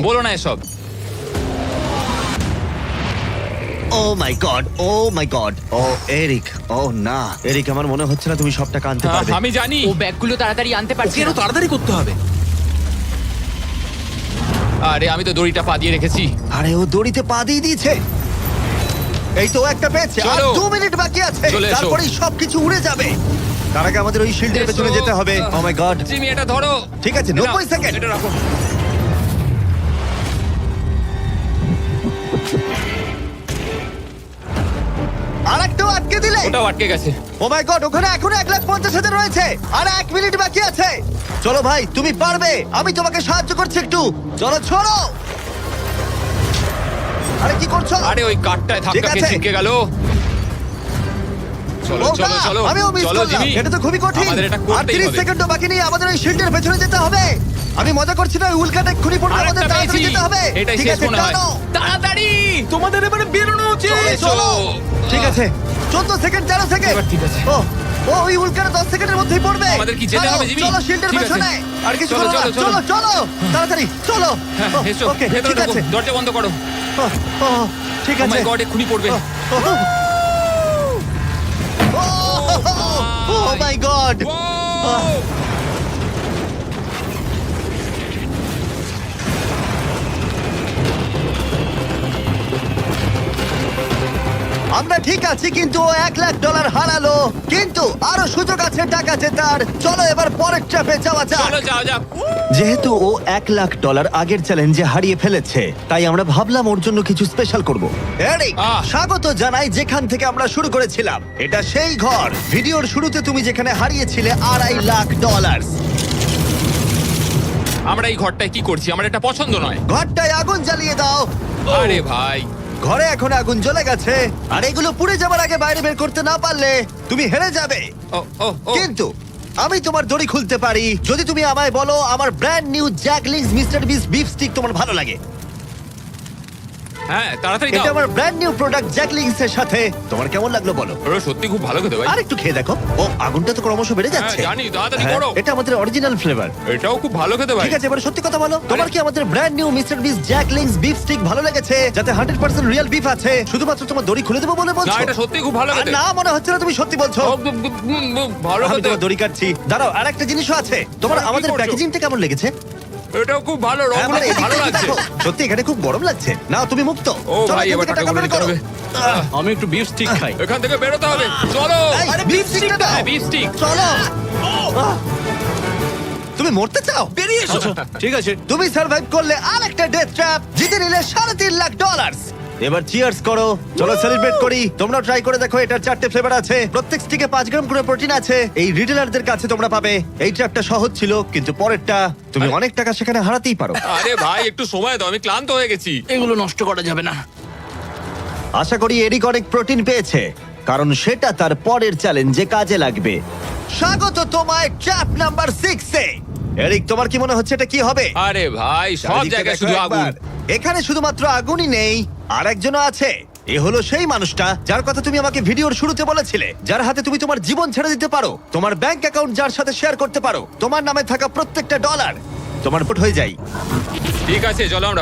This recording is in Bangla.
বলো না এসব। ও মাই গড, ও মাই গড, ও এরিক, ও না এরিক, আমার মনে হচ্ছে না তুমি সব টাকা আনতে পারবে। আমি জানি। ও ব্যাগগুলো তাড়াতাড়ি আনতে পারছে কেন না। তাড়াতাড়ি করতে হবে? আরে আমি তো দড়িটা পা দিয়ে রেখেছি। আরে ও দড়িতে পা দিয়ে দিয়েছে। এই তো একটা পেয়েছে, আর চলো। 2 মিনিট বাকি আছে, চলে এসো। তারপরেই সবকিছু উড়ে যাবে। তার আগে আমাদের ওই শিল্ডের পেছনে এসো। যেতে হবে। ও মাই গড, জিমি এটা ধরো। ঠিক আছে, 90 সেকেন্ড। এটা রাখো। আরেকটাও আটকে দিলে। ওটাও আটকে গেছে। ও মাই গড, ওখানে এখনো 1,50,000 রয়েছে, আর 1 মিনিট বাকি আছে। চলো ভাই, তুমি পারবে, আমি তোমাকে সাহায্য করছি একটু। চলো ছোড়ো। আরে কি করছো? আরে ওই কাঠটায় ঠিক ধাক্কা আছে। খেয়ে ছিটকে গেল। চলো ও চলো না, চলো আমিও মিস চলো করলাম। জিমি। এটা তো খুবই কঠিন। আমাদের এটা আর করতেই 30 হবে। সেকেন্ডও বাকি নেই, আমাদের ওই শিল্ডের পেছনে যেতে হবে। আমি মজা করছি না, ওই উল্কাটা এক্ষুনি পড়বে, আরেকটা আমাদের তাড়াতাড়ি পেয়েছি। যেতে হবে। এটাই ঠিক শেষ আছে, মনে হয়। টানো। তাড়াতাড়ি। তোমাদের এবারে বেরোনো উচিত। চলো। এসো। ঠিক আছে, 14 সেকেন্ড, 13 সেকেন্ড। এবার ঠিক আছে। ও ও ওই উল্কাটা 10 সেকেন্ডের মধ্যেই পড়বে। আমাদের কি যেতে চলো, হবে, জিমি? চলো শিল্ডের ঠিক আছে। পেছনে। আর কিছু চলো, করো না, চলো, চলো চলো তাড়াতাড়ি চলো। হ্যাঁ, এসো ওকে, ভেতরে ঠিক ঢোকো, আছে। দরজা বন্ধ করো। ও, ও, ঠিক ও আছে। মাই গড, এক্ষুনি পড়বে। ও মাই গড। ও! আমরা ঠিক আছি, কিন্তু ও $1,00,000 হারালো। কিন্তু আরো সুযোগ আছে টাকা জেতার। চলো এবার পরের ট্র্যাপে যাওয়া যাক। চলো যাও যাক। যেহেতু ও $1,00,000 আগের চ্যালেঞ্জে হারিয়ে ফেলেছে, তাই আমরা ভাবলাম ওর জন্য কিছু স্পেশাল করব। এরিক, স্বাগত জানাই যেখান থেকে আমরা শুরু করেছিলাম। এটা সেই ঘর, ভিডিওর শুরুতে তুমি যেখানে হারিয়েছিলে $2.5 লাখ। আমরা এই ঘরটায় কি করছি? আমার এটা পছন্দ নয়। ঘরটায় আগুন জ্বালিয়ে দাও। আরে ভাই, ঘরে এখন আগুন জ্বলে গেছে, আর এগুলো পুড়ে যাবার আগে বাইরে বের করতে না পারলে তুমি হেরে যাবে। ও ও ও কিন্তু আমি তোমার দড়ি খুলতে পারি যদি তুমি আমায় বলো আমার ব্র্যান্ড নিউ জ্যাকলিংস মিস্টার বিস বিফ স্টিক তোমার ভালো লাগে। হ্যাঁ তাড়াতাড়ি এটা দাও। আমার ব্র্যান্ড নিউ প্রোডাক্ট জ্যাকলিংস এর সাথে। তোমার কেমন লাগলো বলো? ওরা সত্যি খুব ভালো খেতে ভাই। আর একটু খেয়ে দেখো। ও আগুনটা তো ক্রমশ বেড়ে যাচ্ছে। হ্যাঁ, জানি, তাড়াতাড়ি হ্যাঁ, করো। এটা আমাদের অরিজিনাল ফ্লেভার। এটাও খুব ভালো খেতে ভাই। ঠিক আছে, এবার সত্যি কথা বলো, তোমার কি আমাদের ব্র্যান্ড নিউ মিস্টার বিস জ্যাকলিংস বিফ স্টিক ভালো লেগেছে, যাতে 100% রিয়েল বিফ আছে? শুধুমাত্র তোমার দড়ি খুলে দেবো বলে না, বলছো? এটা সত্যি খুব ভালো আর খেতে। না, মনে হচ্ছে না তুমি সত্যি বলছো। ভালো আমি খেতে। তোমার দড়ি কাটছি। দাঁড়াও, আর একটা জিনিসও আছে। তোমার আরে, কি আমাদের করছো? প্যাকেজিংটা কেমন লেগেছে? এটাও খুব ভালো, হ্যাঁ, রংগুলো মানে খুব ভালো এদিকটা লাগছে। দেখো। সত্যি এখানে খুব গরম লাগছে। নাও তুমি মুক্ত। ও চলো, ভাই, এখান এবার থেকে টাকা টাকাগুলো বের দিতে করো। হবে। আমি একটু বিফ স্টিক খাই। এখান থেকে বেরোতে হবে। চলো। এই, beef stick-টা দাও। হ্যাঁ, beef stick। চলো। তুমি মরতে চাও? বেরিয়ে এসো। ঠিক আছে। তুমি সার্ভাইভ করলে আরেকটা ডেথ ট্র্যাপ, জিতে নিলে $3.5 লাখ। এবার চিয়ার্স করো, চলো সেলিব্রেট করি। তোমরা ট্রাই করে দেখো, এটার 4টে ফ্লেভার আছে, প্রত্যেক স্টিকে 5 গ্রাম করে প্রোটিন আছে। এই রিটেলারদের কাছে তোমরা পাবে। এই ট্র্যাপটা সহজ ছিল, কিন্তু পরেরটা তুমি অনেক টাকা সেখানে হারাতেই পারো। আরে ভাই, একটু সময় দাও, আমি ক্লান্ত হয়ে গেছি। এগুলো নষ্ট করা যাবে না। আশা করি এরিক অনেক প্রোটিন পেয়েছে, কারণ সেটা তার পরের চ্যালেঞ্জে কাজে লাগবে। স্বাগত তোমায় ট্র্যাপ নাম্বার 6 এ। এরিক, তোমার কি মনে হচ্ছে এটা কি হবে? আরে ভাই, সব চারিদিকে জায়গায় দেখো শুধু আগুন। একবার। এখানে শুধুমাত্র আগুনই নেই, আর একজনও আছে। এ হলো সেই মানুষটা যার কথা তুমি আমাকে ভিডিওর শুরুতে বলেছিলে, যার হাতে তুমি তোমার জীবন ছেড়ে দিতে পারো, তোমার ব্যাংক অ্যাকাউন্ট যার সাথে শেয়ার করতে পারো, তোমার নামে থাকা প্রত্যেকটা ডলার তোমার পুট হয়ে যায়। ঠিক আছে, চলো আমরা